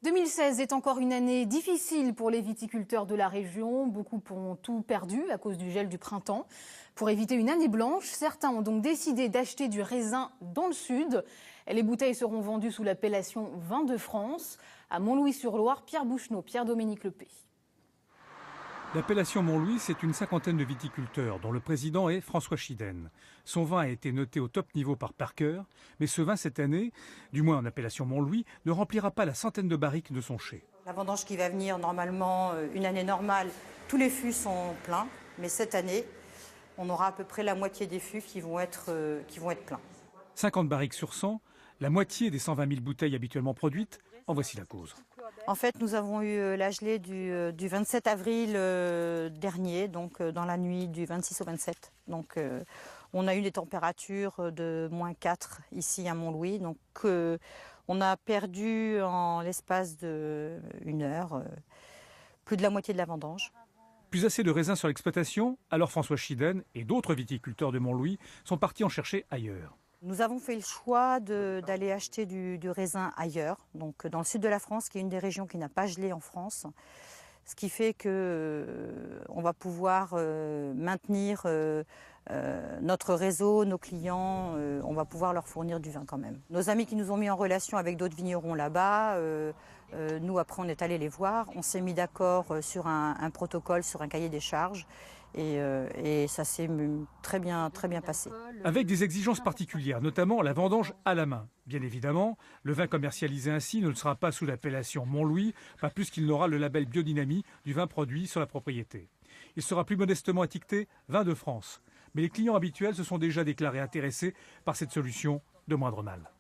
2016 est encore une année difficile pour les viticulteurs de la région. Beaucoup ont tout perdu à cause du gel du printemps. Pour éviter une année blanche, certains ont donc décidé d'acheter du raisin dans le sud. Les bouteilles seront vendues sous l'appellation Vin de France. À Montlouis-sur-Loire, Pierre Boucheneau, Pierre-Dominique Lepé. L'appellation Montlouis, c'est une cinquantaine de viticulteurs, dont le président est François Chiden. Son vin a été noté au top niveau par Parker, mais ce vin, cette année, du moins en appellation Montlouis, ne remplira pas la centaine de barriques de son chai. La vendange qui va venir, normalement, une année normale, tous les fûts sont pleins, mais cette année, on aura à peu près la moitié des fûts qui vont être pleins. 50 barriques sur 100, la moitié des 120 000 bouteilles habituellement produites, en voici la cause. En fait, nous avons eu la gelée du 27 avril dernier, donc dans la nuit du 26 au 27. Donc, on a eu des températures de -4 ici à Montlouis. Donc, on a perdu en l'espace d'1 heure plus de la moitié de la vendange. Plus assez de raisins sur l'exploitation, alors François Chiden et d'autres viticulteurs de Montlouis sont partis en chercher ailleurs. Nous avons fait le choix d'aller acheter du raisin ailleurs, donc dans le sud de la France, qui est une des régions qui n'a pas gelé en France. Ce qui fait qu'on va pouvoir maintenir notre réseau, nos clients, on va pouvoir leur fournir du vin quand même. Nos amis qui nous ont mis en relation avec d'autres vignerons là-bas, nous après on est allés les voir, on s'est mis d'accord sur un protocole, sur un cahier des charges. Et ça s'est très bien passé. Avec des exigences particulières, notamment la vendange à la main. Bien évidemment, le vin commercialisé ainsi ne sera pas sous l'appellation Montlouis, pas plus qu'il n'aura le label biodynamie du vin produit sur la propriété. Il sera plus modestement étiqueté Vin de France. Mais les clients habituels se sont déjà déclarés intéressés par cette solution de moindre mal.